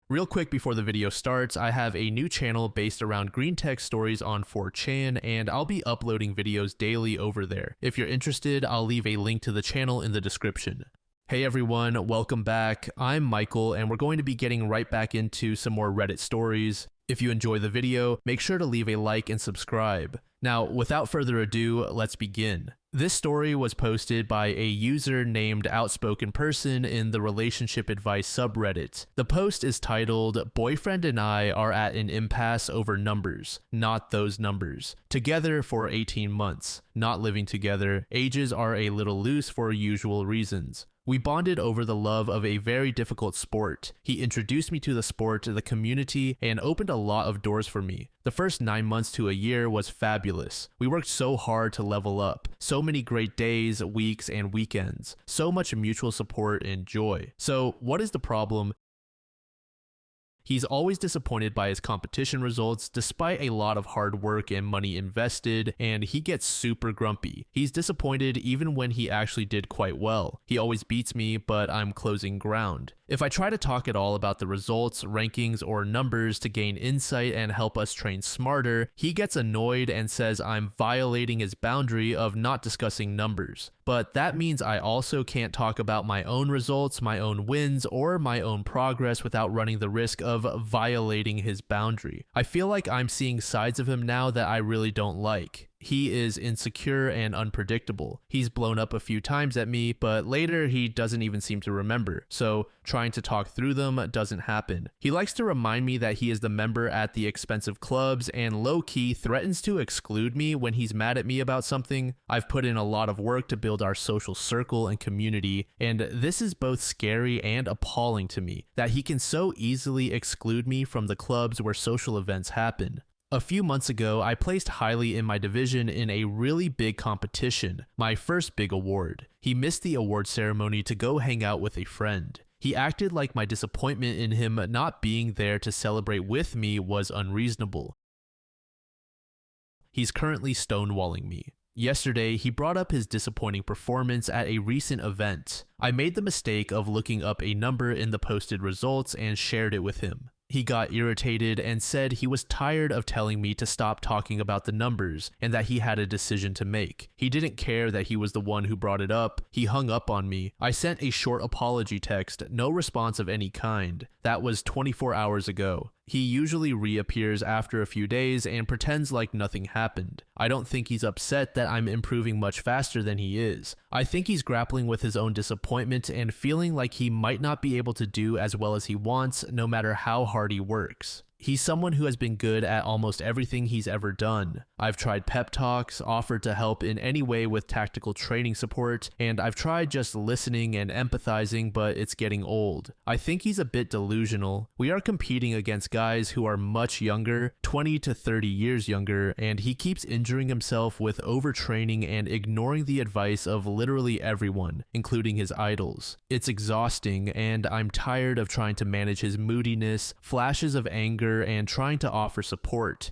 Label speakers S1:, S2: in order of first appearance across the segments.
S1: Real quick before the video starts, I have a new channel based around green text stories on 4chan, and I'll be uploading videos daily over there. If you're interested, I'll leave a link to the channel in the description. Hey everyone, welcome back. I'm Michael, and we're going to be getting right back into some more Reddit stories. If you enjoy the video, make sure to leave a like and subscribe. Now, without further ado, let's begin. This story was posted by a user named Outspoken Person in the Relationship Advice subreddit. The post is titled, "Boyfriend and I are at an impasse over numbers, not those numbers. Together for 18 months, not living together, ages are a little loose for usual reasons. We bonded over the love of a very difficult sport. He introduced me to the sport, the community, and opened a lot of doors for me. The first 9 months to a year was fabulous. We worked so hard to level up. So many great days, weeks, and weekends. So much mutual support and joy. So, what is the problem? He's always disappointed by his competition results despite a lot of hard work and money invested, and he gets super grumpy. He's disappointed even when he actually did quite well. He always beats me, but I'm closing ground. If I try to talk at all about the results, rankings, or numbers to gain insight and help us train smarter, he gets annoyed and says I'm violating his boundary of not discussing numbers. But that means I also can't talk about my own results, my own wins, or my own progress without running the risk of violating his boundary. I feel like I'm seeing sides of him now that I really don't like. He is insecure and unpredictable. He's blown up a few times at me, but later he doesn't even seem to remember, so trying to talk through them doesn't happen. He likes to remind me that he is the member at the expensive clubs and low-key threatens to exclude me when he's mad at me about something. I've put in a lot of work to build our social circle and community, and this is both scary and appalling to me, that he can so easily exclude me from the clubs where social events happen. A few months ago, I placed highly in my division in a really big competition, my first big award. He missed the award ceremony to go hang out with a friend. He acted like my disappointment in him not being there to celebrate with me was unreasonable. He's currently stonewalling me. Yesterday, he brought up his disappointing performance at a recent event. I made the mistake of looking up a number in the posted results and shared it with him. He got irritated and said he was tired of telling me to stop talking about the numbers and that he had a decision to make. He didn't care that he was the one who brought it up. He hung up on me. I sent a short apology text, no response of any kind. That was 24 hours ago. He usually reappears after a few days and pretends like nothing happened. I don't think he's upset that I'm improving much faster than he is. I think he's grappling with his own disappointment and feeling like he might not be able to do as well as he wants no matter how hard he works. He's someone who has been good at almost everything he's ever done. I've tried pep talks, offered to help in any way with tactical training support, and I've tried just listening and empathizing, but it's getting old. I think he's a bit delusional. We are competing against guys who are much younger, 20 to 30 years younger, and he keeps injuring himself with overtraining and ignoring the advice of literally everyone, including his idols. It's exhausting, and I'm tired of trying to manage his moodiness, flashes of anger, and trying to offer support.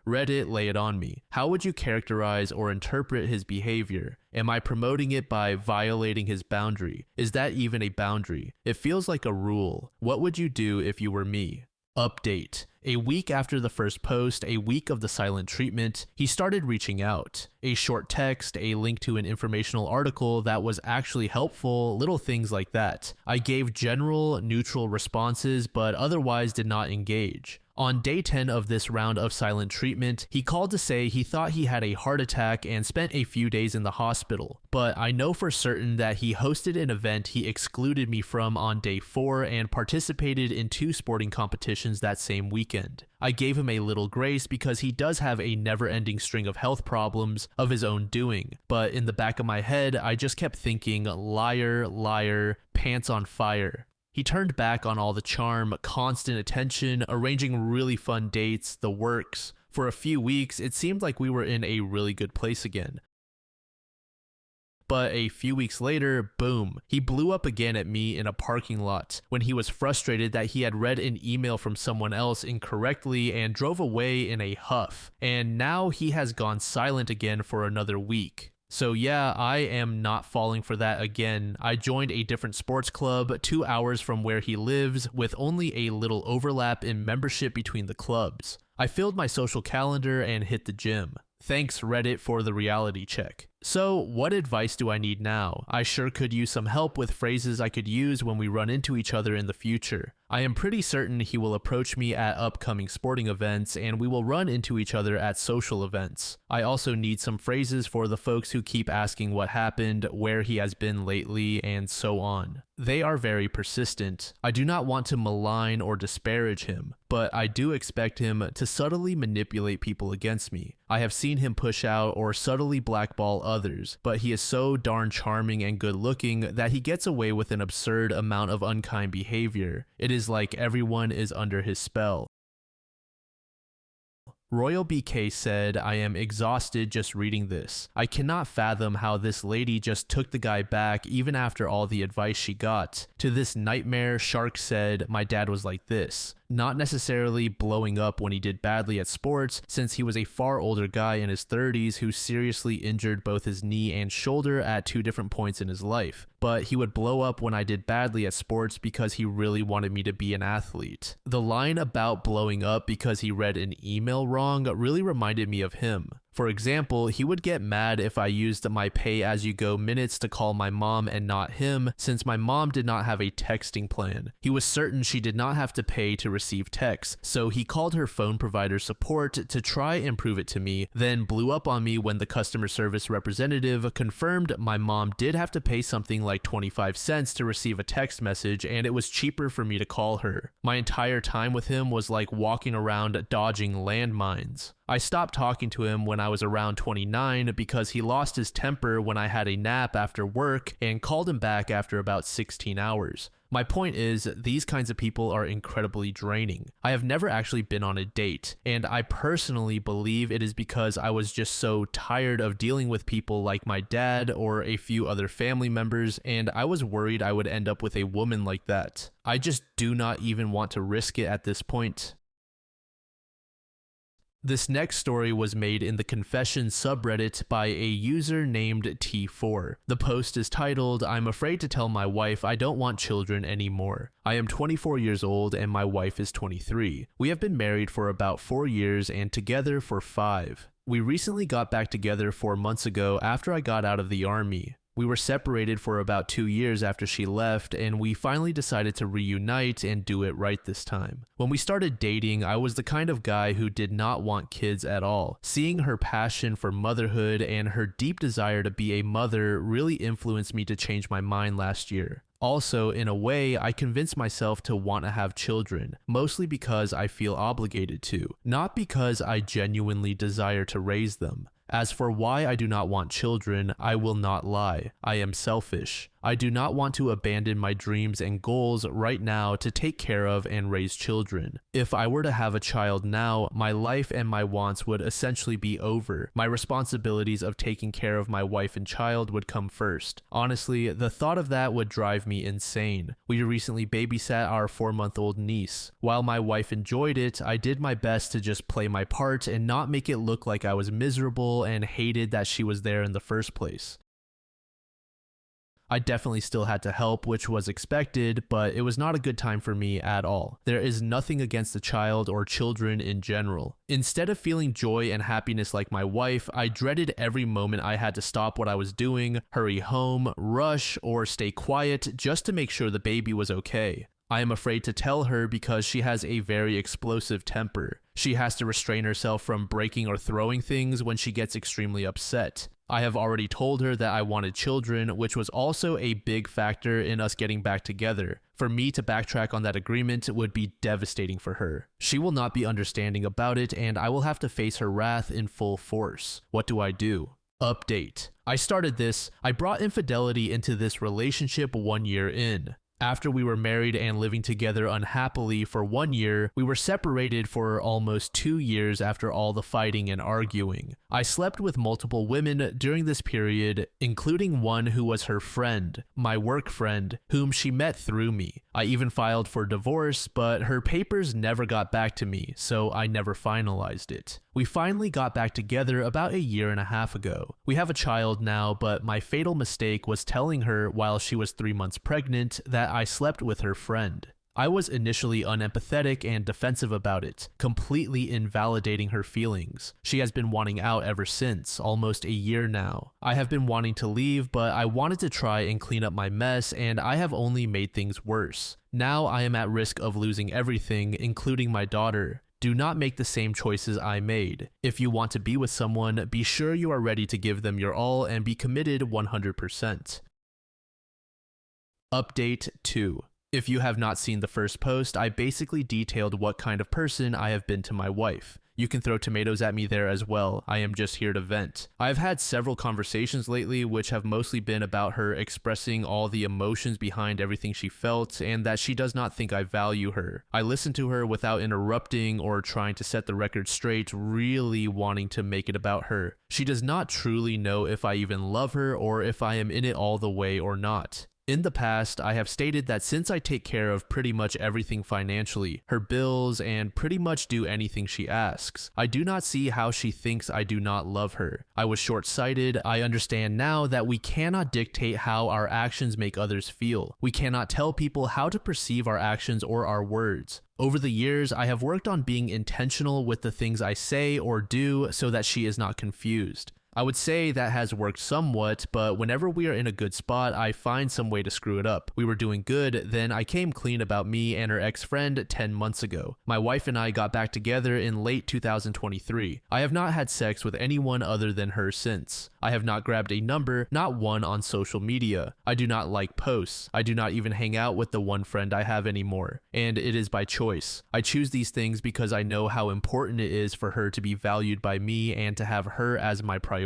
S1: Reddit, lay it on me. How would you characterize or interpret his behavior? Am I promoting it by violating his boundary? Is that even a boundary? It feels like a rule. What would you do if you were me? Update. A week after the first post, a week of the silent treatment, he started reaching out. A short text, a link to an informational article that was actually helpful, little things like that. I gave general, neutral responses, but otherwise did not engage. On day 10 of this round of silent treatment, he called to say he thought he had a heart attack and spent a few days in the hospital. But I know for certain that he hosted an event he excluded me from on day 4 and participated in 2 sporting competitions that same weekend. I gave him a little grace because he does have a never-ending string of health problems of his own doing. But in the back of my head, I just kept thinking, liar, liar, pants on fire. He turned back on all the charm, constant attention, arranging really fun dates, the works. For a few weeks, it seemed like we were in a really good place again. But a few weeks later, boom, he blew up again at me in a parking lot when he was frustrated that he had read an email from someone else incorrectly and drove away in a huff. And now he has gone silent again for another week. So yeah, I am not falling for that again. I joined a different sports club 2 hours from where he lives with only a little overlap in membership between the clubs. I filled my social calendar and hit the gym. Thanks Reddit for the reality check. So what advice do I need now? I sure could use some help with phrases I could use when we run into each other in the future. I am pretty certain he will approach me at upcoming sporting events and we will run into each other at social events. I also need some phrases for the folks who keep asking what happened, where he has been lately, and so on. They are very persistent. I do not want to malign or disparage him, but I do expect him to subtly manipulate people against me. I have seen him push out or subtly blackball others, but he is so darn charming and good looking that he gets away with an absurd amount of unkind behavior. It is like everyone is under his spell. Royal BK said, I am exhausted just reading this. I cannot fathom how this lady just took the guy back even after all the advice she got. To this nightmare, Shark said, my dad was like this. Not necessarily blowing up when he did badly at sports, since he was a far older guy in his 30s who seriously injured both his knee and shoulder at 2 different points in his life. But he would blow up when I did badly at sports because he really wanted me to be an athlete. The line about blowing up because he read an email wrong really reminded me of him. For example, he would get mad if I used my pay-as-you-go minutes to call my mom and not him, since my mom did not have a texting plan. He was certain she did not have to pay to receive texts, so he called her phone provider support to try and prove it to me, then blew up on me when the customer service representative confirmed my mom did have to pay something like 25 cents to receive a text message, and it was cheaper for me to call her. My entire time with him was like walking around dodging landmines. I stopped talking to him when I was around 29 because he lost his temper when I had a nap after work and called him back after about 16 hours. My point is, these kinds of people are incredibly draining. I have never actually been on a date, and I personally believe it is because I was just so tired of dealing with people like my dad or a few other family members, and I was worried I would end up with a woman like that. I just do not even want to risk it at this point. This next story was made in the Confession subreddit by a user named T4. The post is titled, I'm afraid to tell my wife I don't want children anymore. I am 24 years old and my wife is 23. We have been married for about 4 years and together for 5. We recently got back together 4 months ago after I got out of the army. We were separated for about 2 years after she left, and we finally decided to reunite and do it right this time. When we started dating, I was the kind of guy who did not want kids at all. Seeing her passion for motherhood and her deep desire to be a mother really influenced me to change my mind last year. Also, in a way, I convinced myself to want to have children, mostly because I feel obligated to, not because I genuinely desire to raise them. As for why I do not want children, I will not lie. I am selfish. I do not want to abandon my dreams and goals right now to take care of and raise children. If I were to have a child now, my life and my wants would essentially be over. My responsibilities of taking care of my wife and child would come first. Honestly, the thought of that would drive me insane. We recently babysat our 4-month-old niece. While my wife enjoyed it, I did my best to just play my part and not make it look like I was miserable and hated that she was there in the first place. I definitely still had to help, which was expected, but it was not a good time for me at all. There is nothing against the child or children in general. Instead of feeling joy and happiness like my wife, I dreaded every moment I had to stop what I was doing, hurry home, rush, or stay quiet just to make sure the baby was okay. I am afraid to tell her because she has a very explosive temper. She has to restrain herself from breaking or throwing things when she gets extremely upset. I have already told her that I wanted children, which was also a big factor in us getting back together. For me to backtrack on that agreement would be devastating for her. She will not be understanding about it, and I will have to face her wrath in full force. What do I do? Update. I started this. I brought infidelity into this relationship 1 year in. After we were married and living together unhappily for 1 year, we were separated for almost 2 years after all the fighting and arguing. I slept with multiple women during this period, including one who was her friend, my work friend, whom she met through me. I even filed for divorce, but her papers never got back to me, so I never finalized it. We finally got back together about 1.5 years ago. We have a child now, but my fatal mistake was telling her while she was 3 months pregnant that I slept with her friend. I was initially unempathetic and defensive about it, completely invalidating her feelings. She has been wanting out ever since, almost 1 year now. I have been wanting to leave, but I wanted to try and clean up my mess, and I have only made things worse. Now I am at risk of losing everything, including my daughter. Do not make the same choices I made. If you want to be with someone, be sure you are ready to give them your all and be committed 100%. Update 2. If you have not seen the first post, I basically detailed what kind of person I have been to my wife. You can throw tomatoes at me there as well. I am just here to vent. I've had several conversations lately which have mostly been about her expressing all the emotions behind everything she felt and that she does not think I value her. I listened to her without interrupting or trying to set the record straight, really wanting to make it about her. She does not truly know if I even love her or if I am in it all the way or not. In the past, I have stated that since I take care of pretty much everything financially, her bills, and pretty much do anything she asks, I do not see how she thinks I do not love her. I was short-sighted. I understand now that we cannot dictate how our actions make others feel. We cannot tell people how to perceive our actions or our words. Over the years, I have worked on being intentional with the things I say or do so that she is not confused. I would say that has worked somewhat, but whenever we are in a good spot, I find some way to screw it up. We were doing good, then I came clean about me and her ex-friend 10 months ago. My wife and I got back together in late 2023. I have not had sex with anyone other than her since. I have not grabbed a number, not one on social media. I do not like posts. I do not even hang out with the one friend I have anymore. And it is by choice. I choose these things because I know how important it is for her to be valued by me and to have her as my priority.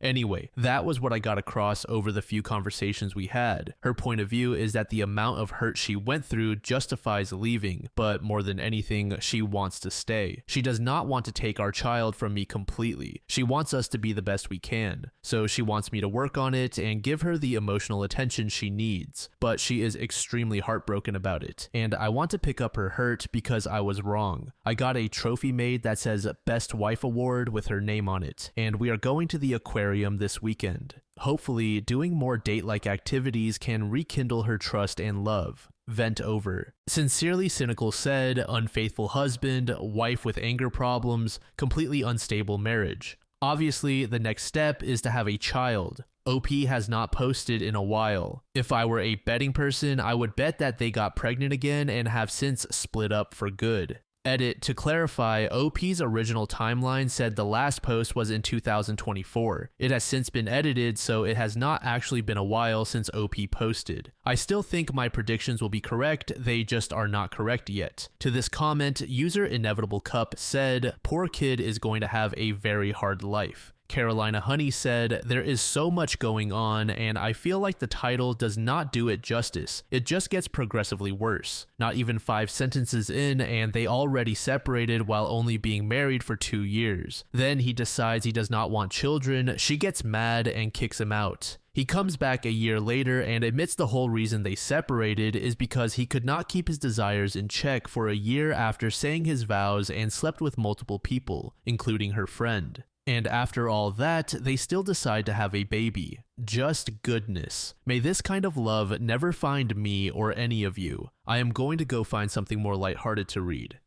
S1: Anyway, that was what I got across over the few conversations we had. Her point of view is that the amount of hurt she went through justifies leaving, but more than anything, she wants to stay. She does not want to take our child from me completely. She wants us to be the best we can, so she wants me to work on it and give her the emotional attention she needs, but she is extremely heartbroken about it, and I want to pick up her hurt because I was wrong. I got a trophy made that says Best Wife Award with her name on it, and we are going to the aquarium this weekend. Hopefully, doing more date-like activities can rekindle her trust and love. Vent over. Sincerely Cynical said, unfaithful husband, wife with anger problems, completely unstable marriage. Obviously, the next step is to have a child. OP has not posted in a while. If I were a betting person, I would bet that they got pregnant again and have since split up for good. Edit, to clarify, OP's original timeline said the last post was in 2024. It has since been edited, so it has not actually been a while since OP posted. I still think my predictions will be correct, they just are not correct yet. To this comment, user Inevitable Cup said, poor kid is going to have a very hard life. Carolina Honey said, there is so much going on and I feel like the title does not do it justice. It just gets progressively worse. Not even 5 sentences in and they already separated while only being married for 2 years. Then he decides he does not want children, she gets mad and kicks him out. He comes back 1 year later and admits the whole reason they separated is because he could not keep his desires in check for 1 year after saying his vows and slept with multiple people, including her friend. And after all that, they still decide to have a baby. Just goodness. May this kind of love never find me or any of you. I am going to go find something more lighthearted to read.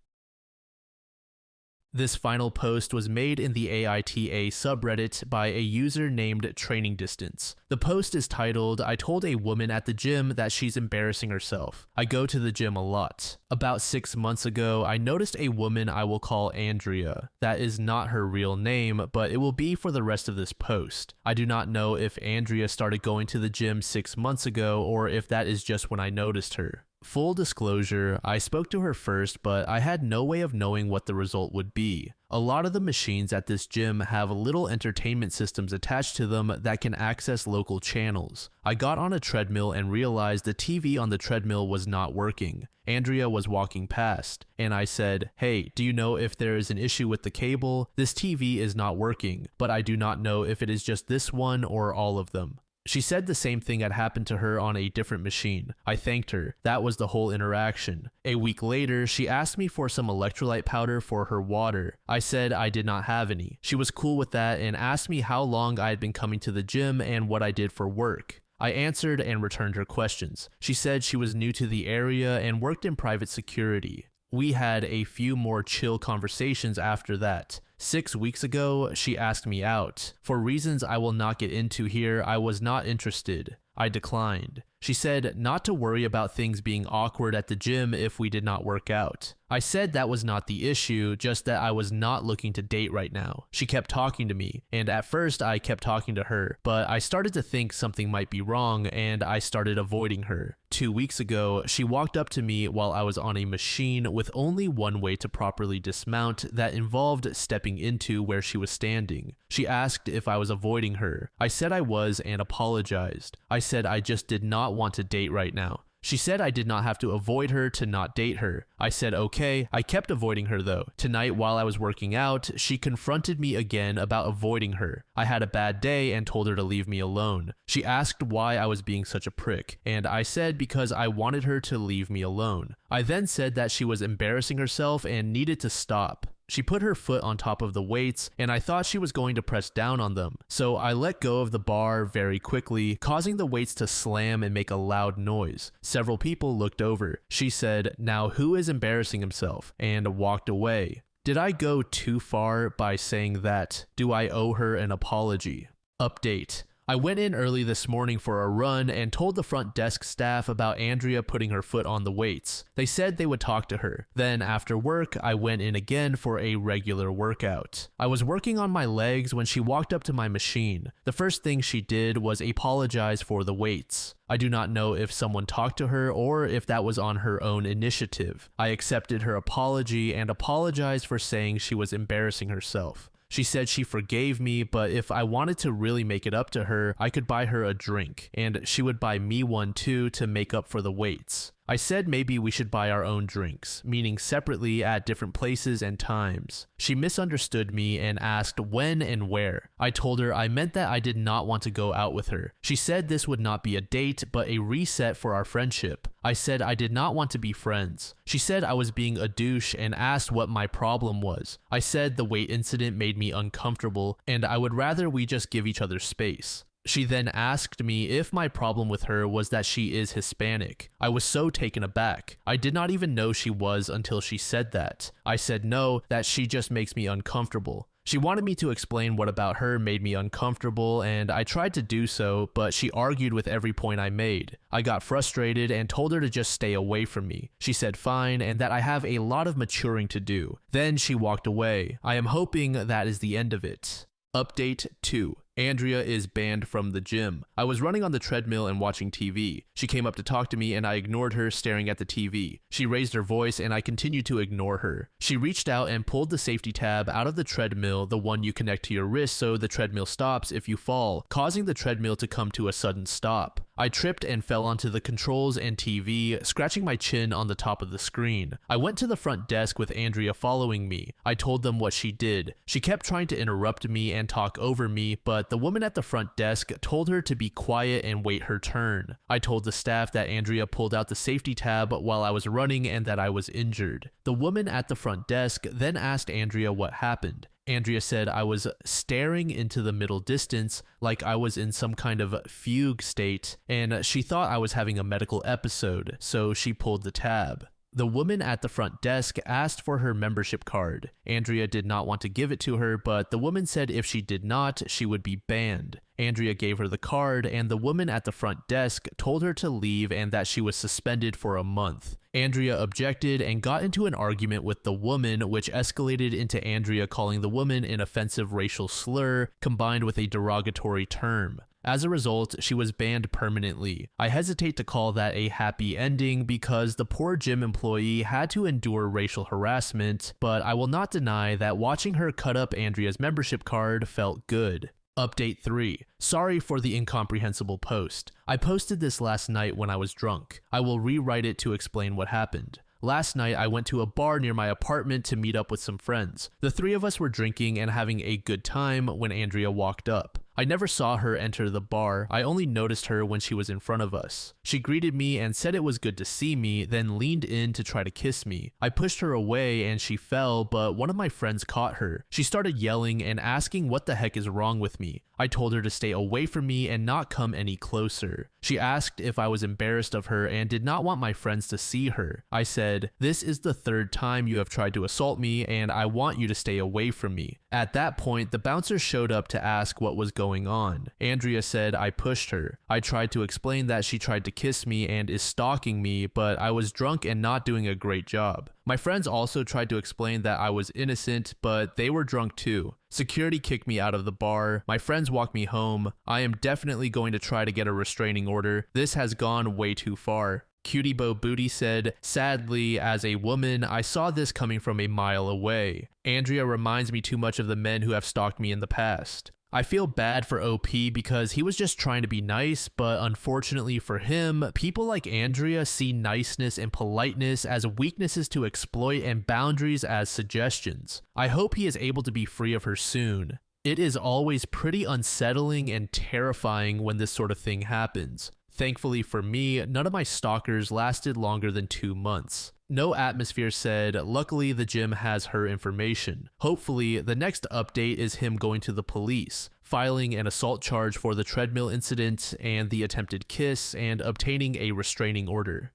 S1: This final post was made in the AITA subreddit by a user named Training Distance. The post is titled, I told a woman at the gym that she's embarrassing herself. I go to the gym a lot. About 6 months ago, I noticed a woman I will call Andrea. That is not her real name, but it will be for the rest of this post. I do not know if Andrea started going to the gym 6 months ago or if that is just when I noticed her. Full disclosure, I spoke to her first, but I had no way of knowing what the result would be. A lot of the machines at this gym have little entertainment systems attached to them that can access local channels. I got on a treadmill and realized the TV on the treadmill was not working. Andrea was walking past, and I said, "Hey, do you know if there is an issue with the cable? This TV is not working, but I do not know if it is just this one or all of them." She said the same thing had happened to her on a different machine. I thanked her. That was the whole interaction. A week later, she asked me for some electrolyte powder for her water. I said I did not have any. She was cool with that and asked me how long I had been coming to the gym and what I did for work. I answered and returned her questions. She said she was new to the area and worked in private security. We had a few more chill conversations after that. 6 weeks ago, she asked me out. For reasons I will not get into here, I was not interested. I declined. She said not to worry about things being awkward at the gym if we did not work out. I said that was not the issue, just that I was not looking to date right now. She kept talking to me, and at first I kept talking to her, but I started to think something might be wrong, and I started avoiding her. 2 weeks ago, she walked up to me while I was on a machine with only one way to properly dismount that involved stepping into where she was standing. She asked if I was avoiding her. I said I was and apologized. I said I just did not want to date right now. She said I did not have to avoid her to not date her. I said okay. I kept avoiding her though. Tonight while I was working out, she confronted me again about avoiding her. I had a bad day and told her to leave me alone. She asked why I was being such a prick, and I said because I wanted her to leave me alone. I then said that she was embarrassing herself and needed to stop. She put her foot on top of the weights, and I thought she was going to press down on them. So I let go of the bar very quickly, causing the weights to slam and make a loud noise. Several people looked over. She said, "Now who is embarrassing himself?" and walked away. Did I go too far by saying that? Do I owe her an apology? Update. I went in early this morning for a run and told the front desk staff about Andrea putting her foot on the weights. They said they would talk to her. Then after work, I went in again for a regular workout. I was working on my legs when she walked up to my machine. The first thing she did was apologize for the weights. I do not know if someone talked to her or if that was on her own initiative. I accepted her apology and apologized for saying she was embarrassing herself. She said she forgave me, but if I wanted to really make it up to her, I could buy her a drink, and she would buy me one too to make up for the weights. I said maybe we should buy our own drinks, meaning separately at different places and times. She misunderstood me and asked when and where. I told her I meant that I did not want to go out with her. She said this would not be a date, but a reset for our friendship. I said I did not want to be friends. She said I was being a douche and asked what my problem was. I said the weight incident made me uncomfortable and I would rather we just give each other space. She then asked me if my problem with her was that she is Hispanic. I was so taken aback. I did not even know she was until she said that. I said no, that she just makes me uncomfortable. She wanted me to explain what about her made me uncomfortable, and I tried to do so, but she argued with every point I made. I got frustrated and told her to just stay away from me. She said fine, and that I have a lot of maturing to do. Then she walked away. I am hoping that is the end of it. Update 2. Andrea is banned from the gym. I was running on the treadmill and watching TV. She came up to talk to me and I ignored her, staring at the TV. She raised her voice and I continued to ignore her. She reached out and pulled the safety tab out of the treadmill, the one you connect to your wrist so the treadmill stops if you fall, causing the treadmill to come to a sudden stop. I tripped and fell onto the controls and TV, scratching my chin on the top of the screen. I went to the front desk with Andrea following me. I told them what she did. She kept trying to interrupt me and talk over me, but the woman at the front desk told her to be quiet and wait her turn. I told the staff that Andrea pulled out the safety tab while I was running and that I was injured. The woman at the front desk then asked Andrea what happened. Andrea said I was staring into the middle distance like I was in some kind of fugue state, and she thought I was having a medical episode, so she pulled the tab. The woman at the front desk asked for her membership card. Andrea did not want to give it to her, but the woman said if she did not, she would be banned. Andrea gave her the card, and the woman at the front desk told her to leave and that she was suspended for a month. Andrea objected and got into an argument with the woman, which escalated into Andrea calling the woman an offensive racial slur combined with a derogatory term. As a result, she was banned permanently. I hesitate to call that a happy ending because the poor gym employee had to endure racial harassment, but I will not deny that watching her cut up Andrea's membership card felt good. Update 3. Sorry for the incomprehensible post. I posted this last night when I was drunk. I will rewrite it to explain what happened. Last night, I went to a bar near my apartment to meet up with some friends. The three of us were drinking and having a good time when Andrea walked up. I never saw her enter the bar, I only noticed her when she was in front of us. She greeted me and said it was good to see me, then leaned in to try to kiss me. I pushed her away and she fell, but one of my friends caught her. She started yelling and asking what the heck is wrong with me. I told her to stay away from me and not come any closer. She asked if I was embarrassed of her and did not want my friends to see her. I said, "This is the third time you have tried to assault me and I want you to stay away from me." At that point, the bouncer showed up to ask what was going on. Andrea said I pushed her. I tried to explain that she tried to kiss me and is stalking me, but I was drunk and not doing a great job. My friends also tried to explain that I was innocent, but they were drunk too. Security kicked me out of the bar. My friends walked me home. I am definitely going to try to get a restraining order. This has gone way too far. Cutie Bo Booty said, "Sadly, as a woman, I saw this coming from a mile away. Andrea reminds me too much of the men who have stalked me in the past. I feel bad for OP because he was just trying to be nice, but unfortunately for him, people like Andrea see niceness and politeness as weaknesses to exploit and boundaries as suggestions. I hope he is able to be free of her soon. It is always pretty unsettling and terrifying when this sort of thing happens. Thankfully for me, none of my stalkers lasted longer than 2 months. No Atmosphere said, luckily the gym has her information. Hopefully, the next update is him going to the police, filing an assault charge for the treadmill incident and the attempted kiss, and obtaining a restraining order."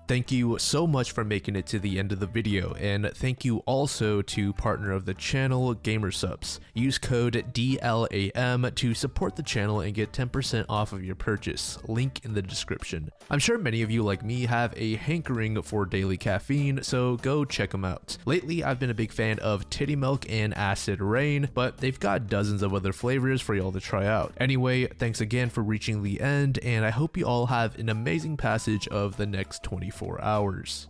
S1: Thank you so much for making it to the end of the video, and thank you also to partner of the channel, Gamersupps. Use code DLAM to support the channel and get 10% off of your purchase, link in the description. I'm sure many of you like me have a hankering for daily caffeine, so go check them out. Lately, I've been a big fan of Titty Milk and Acid Rain, but they've got dozens of other flavors for y'all to try out. Anyway, thanks again for reaching the end, and I hope you all have an amazing passage of the next 24 hours.